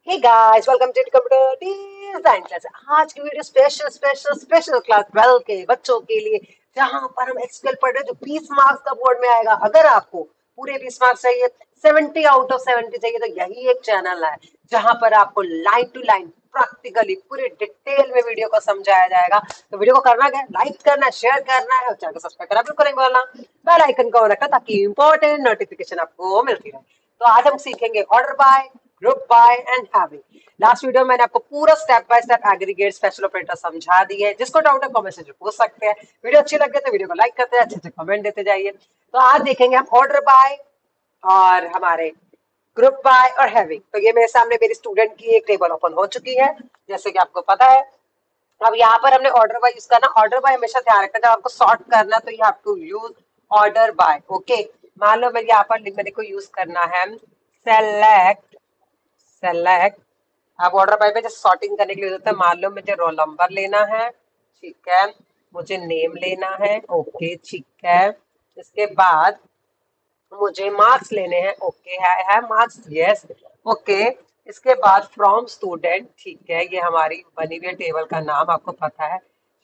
Hey guys welcome to computer design class. आज की video special special special class 12 के बच्चों के लिए, जहां पर हम एक्सएल पढ़ रहे हैं जो 20 मार्क्स का बोर्ड में आएगा। अगर आपको पूरे 20 मार्क्स चाहिए, 70 आउट ऑफ 70 चाहिए, तो यही एक चैनल है जहां पर आपको लाइन टू लाइन प्रैक्टिकली पूरे डिटेल में वीडियो को समझाया जाएगा। तो वीडियो को करना क्या है, लाइक करना है, शेयर करना है और चैनल को सब्सक्राइब करना बिल्कुल नहीं बोलना। बेल आइकन को रखना ताकि इंपॉर्टेंट नोटिफिकेशन आपको मिलती रहे। तो आज हम सीखेंगे order by, group by and having. Last video में मैंने आपको पूरा step by step aggregate special operator समझा दी है। जिसको डाउट है कमेंट से पूछ सकते हैं। वीडियो अच्छी लगे तो वीडियो को लाइक करते हैं, अच्छे अच्छे कमेंट देते जाइए। तो आज देखेंगे हम ऑर्डर बाय और हमारे ग्रुप बाय और हैविंग। तो ये मेरे सामने मेरी स्टूडेंट की एक टेबल ओपन हो चुकी है, जैसे कि आपको पता है। अब यहाँ पर हमने ऑर्डर बाय यूज करना। ऑर्डर बाय हमेशा ध्यान रखना, जब आपको सॉर्ट करना तो you have to use order by. Okay, मान लो मैं यहाँ पर मेरे को यूज करना है सेलेक्ट सेलेक्ट। अब ऑर्डर बाय पे जैसे सॉर्टिंग करने के लिए होता है, मान लो मुझे रोल नंबर लेना है, ठीक है, मुझे नेम लेना है, ओके ठीक है। इसके बाद मुझे मार्क्स लेने हैं, ओके है मार्क्स, यस ओके। इसके बाद फ्रॉम स्टूडेंट, ठीक है, ये हमारी बनी हुई टेबल का नाम आपको पता है,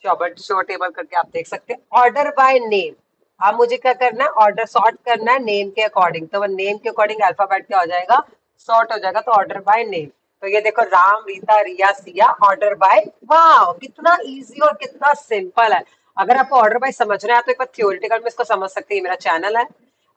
शो टेबल करके आप देख सकते हैं। ऑर्डर बाय नेम, अब मुझे क्या करना है, ऑर्डर सॉर्ट करना है नेम के अकॉर्डिंग। तो वो नेम के अकॉर्डिंग अल्फाबेट क्या हो जाएगा, सॉर्ट हो जाएगा। तो ऑर्डर बाय नेम, तो ये देखो राम, रीता, रिया, सिया, ऑर्डर बाय। वाह, कितना इजी और कितना सिंपल है। अगर आपको ऑर्डर बाय समझना है तो एक बार थियोरिटिकल में इसको समझ सकते हैं। मेरा चैनल है।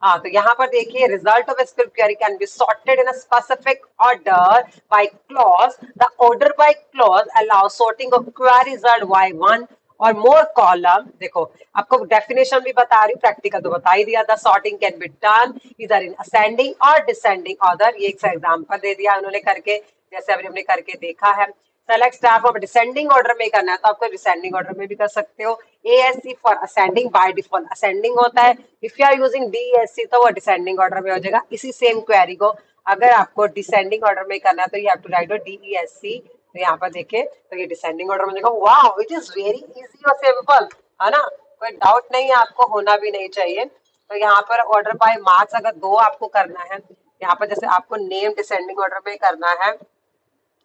हाँ, तो यहाँ पर देखिए, result of script query can be sorted in a specific order by clause. The order by clause allow sorting of query result by one और मोर कॉलम। देखो, आपको डेफिनेशन भी बता रही हूँ, प्रैक्टिकल तो बता ही दिया था। सॉर्टिंग कैन बी डन इधर इन असेंडिंग और डिसेंडिंग ऑर्डर। ये एक एग्जांपल दे दिया उन्होंने करके, जैसे अभी हमने करके देखा है। Select star for descending order में करना है तो आपको डिसेंडिंग ऑर्डर में भी कर सकते हो। ASC for ascending, by default ascending होता है। If you are using DSC तो वो डिसेंडिंग ऑर्डर में हो जाएगा। इसी सेम क्वेरी को अगर आपको डिसेंडिंग ऑर्डर में करना है तो you have to write DESC। तो यहाँ पर देखे तो ये डिसेंडिंग ऑर्डर में जाएगा। Wow, it is very easy और सिंपल, है ना, कोई डाउट नहीं है, आपको होना भी नहीं चाहिए। तो यहाँ पर ऑर्डर बाय मार्क्स अगर दो आपको करना है, यहाँ पर जैसे आपको नेम डिसेंडिंग ऑर्डर में करना है,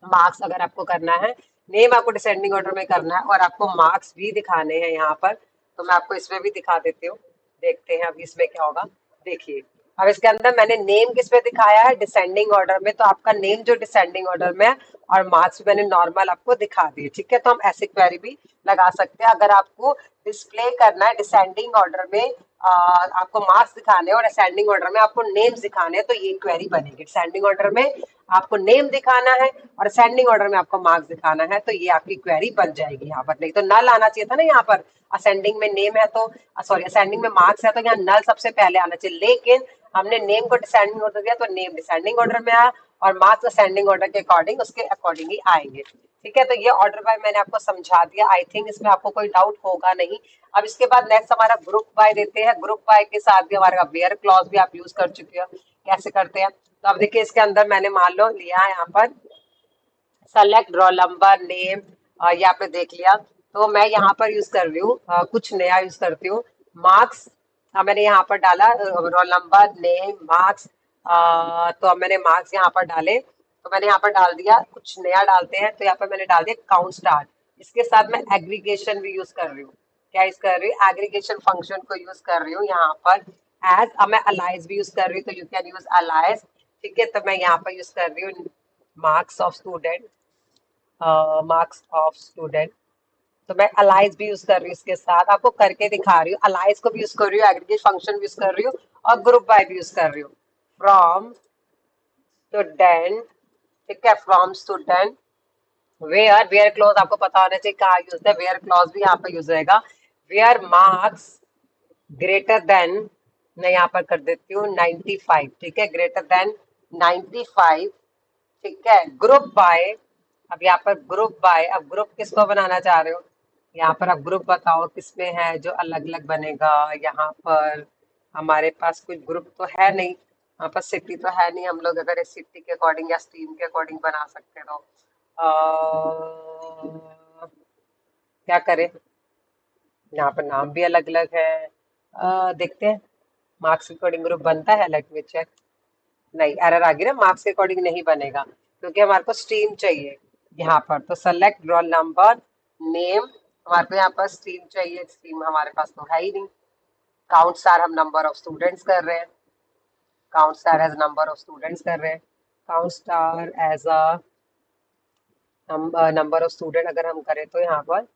मार्क्स अगर आपको करना है, नेम आपको डिसेंडिंग ऑर्डर में करना है और आपको मार्क्स भी दिखाने हैं यहाँ पर। तो मैं आपको इसमें भी दिखा देती हूँ, देखते हैं अभी इसमें क्या होगा। देखिए, अब इसके अंदर मैंने नेम किस पे दिखाया है, डिसेंडिंग ऑर्डर में। तो आपका नेम जो डिसेंडिंग ऑर्डर में है और मार्क्स भी मैंने नॉर्मल आपको दिखा दिए, ठीक है। तो हम ऐसे क्वेरी भी लगा सकते हैं। अगर आपको डिस्प्ले करना है डिसेंडिंग ऑर्डर में, आपको मार्क्स दिखाने हैं और असेंडिंग ऑर्डर में आपको नेम्स दिखाने हैं, तो ये क्वेरी बनेगी। डिसेंडिंग ऑर्डर में आपको नेम दिखाना है और असेंडिंग ऑर्डर में आपको मार्क्स दिखाना है, तो ये आपकी क्वेरी बन जाएगी। यहाँ पर नहीं तो नल आना चाहिए था ना, यहाँ पर असेंडिंग में नेम है तो सॉरी असेंडिंग में मार्क्स है तो यहाँ नल सबसे पहले आना चाहिए। लेकिन हमने नेम को डिसेंडिंग ऑर्डर दिया तो नेम डिसेंडिंग ऑर्डर में आया और मार्क्स असेंडिंग ऑर्डर के अकॉर्डिंग उसके अकॉर्डिंग ही आएंगे, ठीक है। तो ये ऑर्डर बाय मैंने आपको समझा दिया। आई थिंक इसमें आपको कोई डाउट होगा नहीं। अब इसके बाद नेक्स्ट हमारा ग्रुप बाय देते हैं। ग्रुप बाय के साथ भी हमारा वेयर क्लॉज भी आप यूज कर चुके हो, कैसे करते हैं। तो अब देखिए, इसके अंदर मैंने मान लो लिया है यहाँ पर सेलेक्ट रोल नंबर नेम, ये आपने देख लिया। तो मैं यहाँ पर यूज कर रही हूँ कुछ नया यूज करती हूँ, मार्क्स। मैंने यहाँ पर डाला रोल नंबर नेम मार्क्स। तो अब मैंने मार्क्स यहाँ पर डाले, तो मैंने यहाँ पर डाल दिया। कुछ नया डालते हैं, तो यहाँ पर मैंने डाल दिया काउंट स्टार। इसके साथ मैं एग्रीगेशन भी यूज कर रही हूँ। क्या यूज कर रही हूँ, एग्रीगेशन फंक्शन को यूज कर रही हूँ यहाँ पर। एज अब मैं अलाइज भी यूज कर रही हूँ, तो यू कैन यूज अलाइज, ठीक है। तो मैं यहाँ पर यूज कर रही हूँ marks of student, marks of student. तो मैं अलाइज भी यूज कर रही हूँ, इसके साथ आपको करके दिखा रही हूँ। अलाइज को भी यूज कर रही हूँ, एग्रीगेट फंक्शन भी यूज कर रही हूँ और ग्रुप बाय भी यूज कर रही हूँ। फ्रॉम स्टूडेंट, ठीक है, from student. Where, where clause आपको पता होना चाहिए कहाँ यूज है। वेयर क्लॉज भी यहाँ पर यूज होगा। वेयर मार्क्स ग्रेटर देन, मैं यहाँ पर कर देती हूँ 95, ठीक है, ग्रेटर देन 95, ठीक है। ग्रुप बाय, अब यहाँ पर ग्रुप बाय, अब ग्रुप किसको बनाना चाह रहे हो, यहाँ पर आप ग्रुप बताओ किसमें है जो अलग अलग बनेगा। यहाँ पर हमारे पास कुछ ग्रुप तो है नहीं, यहाँ पर सिटी तो है नहीं। हम लोग अगर इस सिटी के अकॉर्डिंग या स्ट्रीम के अकॉर्डिंग बना सकते हैं तो क्या करें, यहाँ पर नाम भी अलग अलग है। देखते हैं मार्क्स के अकॉर्डिंग ग्रुप बनता है, लेट मी चेक। नहीं, एरर आ गई ना, मार्क्स के अकॉर्डिंग नहीं बनेगा। क्योंकि हमारे को स्ट्रीम चाहिए यहाँ पर। तो सेलेक्ट रोल नंबर नेम, हमारे को यहाँ पर स्ट्रीम चाहिए, स्ट्रीम हमारे पास तो है ही नहीं। काउंट स्टार हम नंबर ऑफ स्टूडेंट्स कर रहे हैं, count star as number of students कर रहे हैं, count star as a number of student अगर हम करें तो यहाँ पर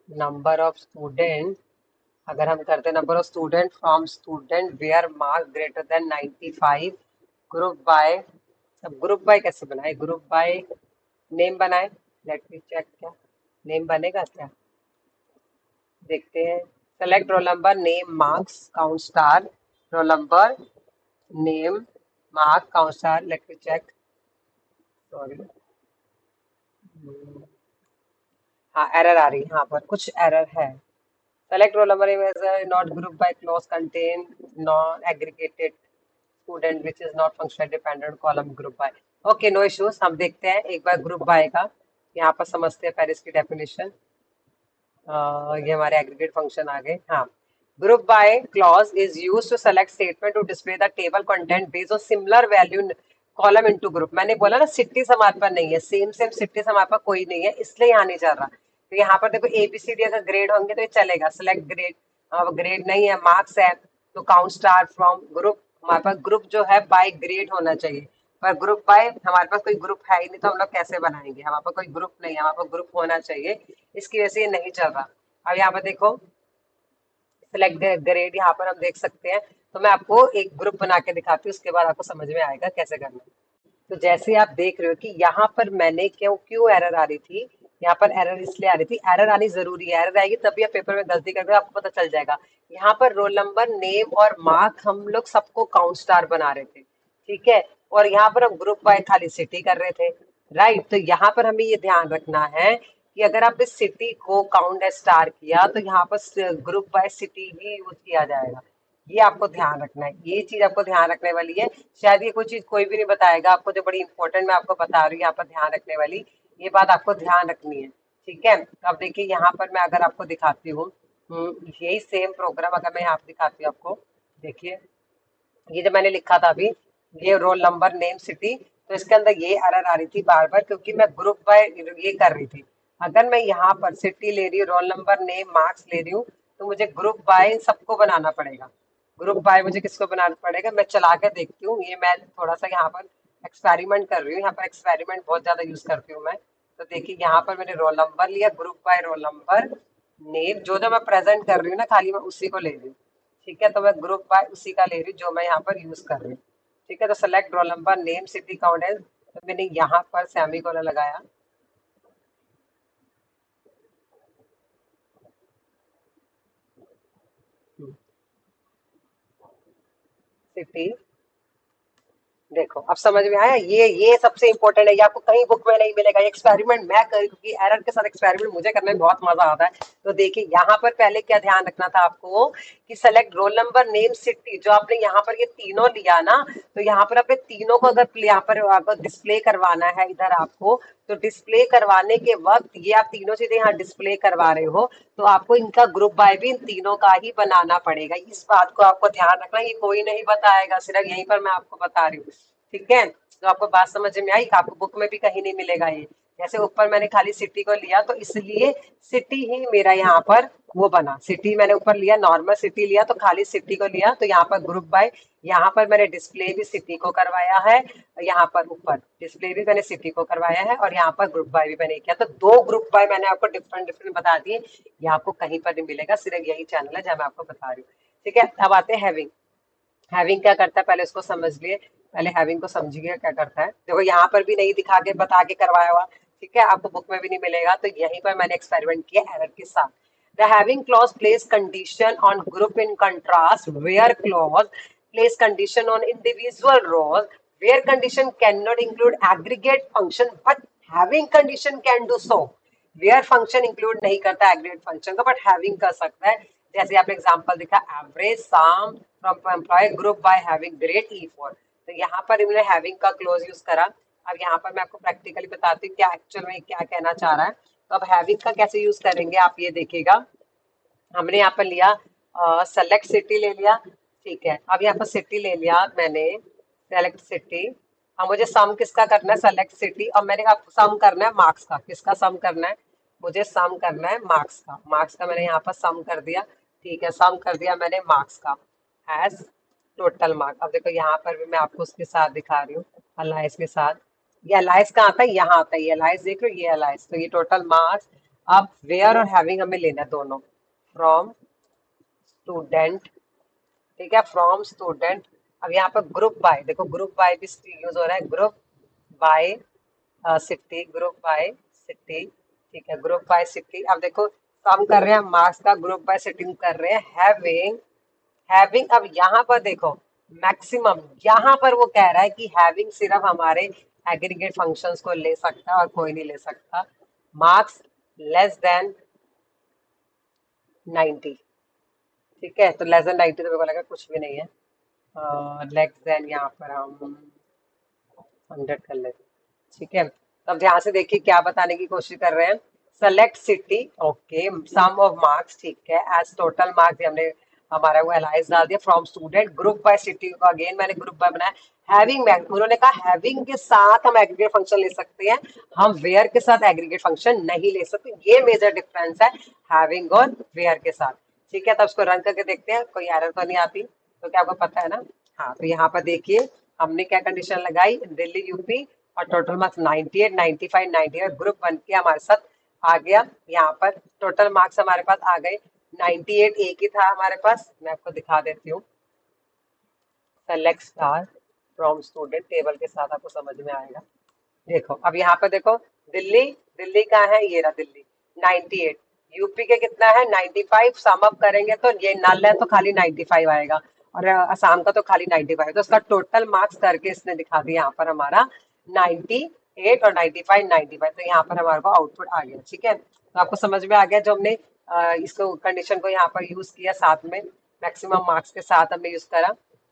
नंबर ऑफ स्टूडेंट अगर हम करते हैं number of student from student where marks greater than 95, group by. अब ग्रुप बाय कैसे बनाए, ग्रुप बाय नेम बनाए, लेट मी चेक, क्या नेम बनेगा क्या, देखते हैं। Select roll number name marks count star, roll number name mark count star, let me check, sorry, हाँ एरर आ रही है, यहाँ पर कुछ एरर है। Select roll number not group by clause contain non aggregated student which is not functional dependent column group by. Okay no issues, हम देखते हैं एक बार ग्रुप बाय का, यहाँ पर समझते हैं पहले इसकी डेफिनेशन। ये हमारे एग्रीगेट फंक्शन आ गए। हाँ, group by clause is used to select statement to display the table content based on similar value column into group. मैंने बोला ना सिटीज हमारे पास नहीं है, सेम सेम सिटीज हमारे पास कोई नहीं है, इसलिए यहाँ नहीं चल रहा। तो यहाँ पर देखो एबीसीडी अगर ग्रेड होंगे तो ये चलेगा, सिलेक्ट ग्रेड, अब ग्रेड नहीं है, मार्क्स है, तो काउंट स्टार फ्रॉम ग्रुप। हमारे पास ग्रुप जो है बाय ग्रेड होना चाहिए, पर ग्रुप बाय हमारे पास कोई ग्रुप है ही नहीं, तो हम लोग कैसे बनाएंगे, हमारे पास कोई ग्रुप नहीं है, हमारे पास ग्रुप होना चाहिए, इसकी वजह से ये नहीं चल रहा। अब यहाँ पर देखो सिलेक्ट ग्रेड, यहाँ पर हम देख सकते हैं। तो मैं आपको एक ग्रुप बना के दिखाती हूँ, उसके बाद आपको समझ में आएगा कैसे करना है। तो जैसे आप देख रहे हो कि यहाँ पर मैंने क्यों क्यों एरर आ रही थी, यहाँ पर एरर इसलिए आ रही थी, एरर आनी जरूरी है, एरर आएगी तभी आप पेपर में गलती करके आपको पता चल जाएगा। यहाँ पर रोल नंबर नेम और मार्क हम लोग सबको काउंट स्टार बना रहे थे, ठीक है, और यहाँ पर हम ग्रुप बाय खाली सिटी कर रहे थे, राइट। तो यहाँ पर हमें ये ध्यान रखना है कि अगर आप इस सिटी को काउंट एज स्टार किया तो यहाँ पर group by city he use किया जाएगा, ये आपको ध्यान रखना है, ये चीज आपको ध्यान रखने वाली है। शायद ये कोई चीज कोई भी नहीं बताएगा आपको, जो बड़ी इंपॉर्टेंट मैं आपको बता रही हूँ यहाँ पर ध्यान रखने वाली, ये बात आपको ध्यान रखनी है, ठीक है। तो अब देखिए यहाँ पर मैं अगर आपको दिखाती हूँ, यही सेम प्रोग्राम अगर मैं यहाँ पे दिखाती हूँ आपको, देखिए ये जो मैंने लिखा था अभी, ये रोल नंबर नेम सिटी, तो इसके अंदर ये एरर आ रही थी बार बार, क्योंकि मैं ग्रुप बाय ये कर रही थी। अगर मैं यहाँ पर सिटी ले रही हूँ, रोल नंबर नेम मार्क्स ले रही हूँ, तो मुझे ग्रुप बाय सबको बनाना पड़ेगा। ग्रुप बाय मुझे किसको बनाना पड़ेगा, मैं चला के देखती हूँ, ये मैं थोड़ा सा यहाँ पर एक्सपेरिमेंट कर रही हूँ, यहाँ पर एक्सपेरिमेंट बहुत ज्यादा यूज करती हूँ मैं। तो देखिए यहाँ पर मैंने रोल नंबर लिया, group by role number name, जो जो मैं प्रेजेंट कर रही हूँ ना खाली मैं उसी को ले रही हूँ, ठीक है। तो मैं ग्रुप बाय उसी का ले रही हूँ जो मैं यहाँ पर यूज कर रही हूँ, ठीक है। तो select roll number name city count है, तो मैंने यहाँ पर सेमीकोलन लगाया, सिटी, देखो अब समझ में आया, ये सबसे इंपॉर्टेंट है, ये आपको कहीं बुक में नहीं मिलेगा, ये एक्सपेरिमेंट मैं करी, क्योंकि एरर के साथ एक्सपेरिमेंट मुझे करने में बहुत मजा आता है। तो देखिए यहाँ पर पहले क्या ध्यान रखना था आपको कि select roll number name city, जो आपने यहाँ पर ये तीनों लिया ना, तो यहाँ पर अपने तीनों को अगर यहाँ पर आपको डिस्प्ले करवाना है इधर आपको, तो डिस्प्ले करवाने के वक्त ये आप तीनों चीजें यहाँ डिस्प्ले करवा रहे हो, तो आपको इनका ग्रुप बाय भी इन तीनों का ही बनाना पड़ेगा, इस बात को आपको ध्यान रखना, ये कोई नहीं बताएगा, सिर्फ यहीं पर मैं आपको बता रही हूँ, ठीक है। तो आपको बात समझ में आई, आपको बुक में भी कहीं नहीं मिलेगा ये। जैसे ऊपर मैंने खाली सिटी को लिया, तो इसलिए सिटी ही मेरा यहाँ पर वो बना, सिटी मैंने ऊपर लिया, नॉर्मल सिटी लिया तो खाली सिटी को लिया, तो यहाँ पर ग्रुप बाय, यहाँ पर मैंने डिस्प्ले भी सिटी को करवाया है, यहाँ पर ऊपर डिस्प्ले भी मैंने सिटी को करवाया है, और यहाँ पर ग्रुप बाय भी मैंने किया, तो दो ग्रुप बाय मैंने आपको डिफरेंट डिफरेंट बता दिए, ये आपको कहीं पर नहीं मिलेगा, सिर्फ यही चैनल है जहाँ मैं आपको बता रही हूँ, ठीक है। अब आते हैं हैविंग। हैविंग क्या करता है पहले उसको समझ लिए, पहले हैविंग को समझिए क्या करता है। देखो यहाँ पर भी नहीं दिखा के बता के करवाया हुआ, ठीक है, आपको बुक में भी नहीं मिलेगा, तो यहीं पर मैंने एक्सपेरिमेंट किया एरर के साथ। The having clause place condition on group in contrast where clause place condition on individual rows where condition can not include aggregate function but having condition can do so. Where function include नहीं करता aggregate function का, but having कर सकता है। जैसे आपने example देखा, average sum from employ group by having grade E4, तो यहाँ पर इन्होंने हैविंग का क्लोज यूज करा। अब यहाँ पर मैं आपको प्रैक्टिकली बताती हूँ क्या एक्चुअल में क्या कहना चाह रहा है। तो अब हैविंग का कैसे यूज करेंगे आप ये देखिएगा, हमने यहाँ पर लिया सेलेक्ट सिटी ले लिया, ठीक है। अब यहाँ पर सिटी ले लिया मैंने, सेलेक्ट सिटी, अब मुझे सम किसका करना है, सेलेक्ट सिटी, और मैंने कहा सम करना है मार्क्स का। किसका सम करना है, मुझे सम करना है मार्क्स का। मार्क्स का मैंने यहाँ पर सम कर दिया, ठीक है, सम कर दिया मैंने मार्क्स का एज टोटल मार्क। अब देखो यहाँ पर भी मैं आपको उसके साथ दिखा रही हूँ, अलाइस के साथ। ये अलाइस कहाँ आता है, यहाँ आता है, ये अलाइस देख लो, ये अलाइस, तो ये टोटल मार्क्स। अब वेयर और हैविंग हमें लेना है दोनों, फ्रॉम स्टूडेंट, ठीक है, फ्रॉम स्टूडेंट। अब यहाँ पर ग्रुप बाय, देखो ग्रुप बाय भी यूज हो रहा है, group by city, group by city, ठीक है, ग्रुप बाय सिटी। अब देखो सम कर रहे हैं मार्क्स का, ग्रुप बाय सिटी कर रहे हैं, हैविंग, हैविंग। अब यहाँ पर देखो मैक्सिमम, यहाँ पर वो कह रहा है कि हैविंग सिर्फ हमारे एग्रीगेट फंक्शंस को ले सकता है और कोई नहीं ले सकता। मार्क्स लेस देन 90, ठीक है, तो लेस देन 90 तो मेरे को लगा कुछ भी नहीं है। लेस देन यहाँ पर हम 100 कर लेते, ठीक है। तो अब ध्यान से देखिए क्या बताने की कोशिश कर रहे हैं, select city, okay, sum of marks, ठीक है, एज टोटल मार्क्स हमने हमारा वो एलाइज डाल दिया, from student, group by city को अगेन मैंने ग्रुप बाय बनाया, हैविंग, उन्होंने कहा हैविंग के साथ हम एग्रीगेट फंक्शन ले सकते हैं, हम वेयर के साथ एग्रीगेट फंक्शन नहीं ले सकते, ये मेजर डिफरेंस है हैविंग और वेयर के साथ, ठीक है। तब उसको रन करके देखते हैं कोई एरर तो नहीं आती, तो क्या आपको पता है ना। हाँ, तो यहाँ पर देखिए हमने क्या कंडीशन लगाई, दिल्ली यूपी, और टोटल मार्क्स 98, 95, 98, ग्रुप वन के हमारे साथ आ गया। यहाँ पर टोटल मार्क्स हमारे पास आ गए 98, एक ही था हमारे पास, मैं आपको दिखा देती हूँ, select star from student table के साथ आपको समझ में आएगा। देखो अब यहाँ पर देखो, दिल्ली, दिल्ली कहाँ है, ये रहा दिल्ली 98, यूपी के कितना है 95, सम अप करेंगे तो ये नल है तो खाली 95 आएगा, और असम का तो खाली 95, तो इसका टोटल मार्क्स करके इसने दिखा दिया यहाँ पर हमारा 98 और 95, 95, तो यहाँ पर हमारे को आउटपुट आ गया, ठीक है। तो आपको समझ में आ गया जो हमने इसको कंडीशन को यहाँ पर यूज किया, साथ में मैक्सिमम मार्क्स के साथ हमने यूज करा,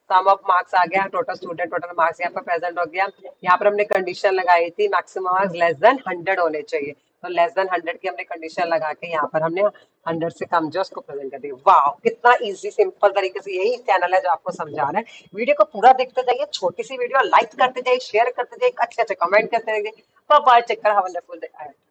सम ऑफ मार्क्स आ गया, टोटल स्टूडेंट टोटल मार्क्स यहाँ पर प्रेजेंट हो गया। यहाँ पर हमने कंडीशन लगाई थी मैक्सिमम मार्क्स लेस देन 100 होने चाहिए, तो लेस देन 100 की हमने कंडीशन लगा के यहाँ पर हमने 100 से कम जो उसको प्रेजेंट कर दिया। वाह, कितना इजी सिंपल तरीके से, यही चैनल है जो आपको समझा रहा है। वीडियो को पूरा देखते जाइए, छोटी सी वीडियो लाइक करते जाइए, शेयर करते जाइए, अच्छे अच्छे कमेंट करते जाइए। बाय, चेक कर, हैव अ वंडरफुल डे।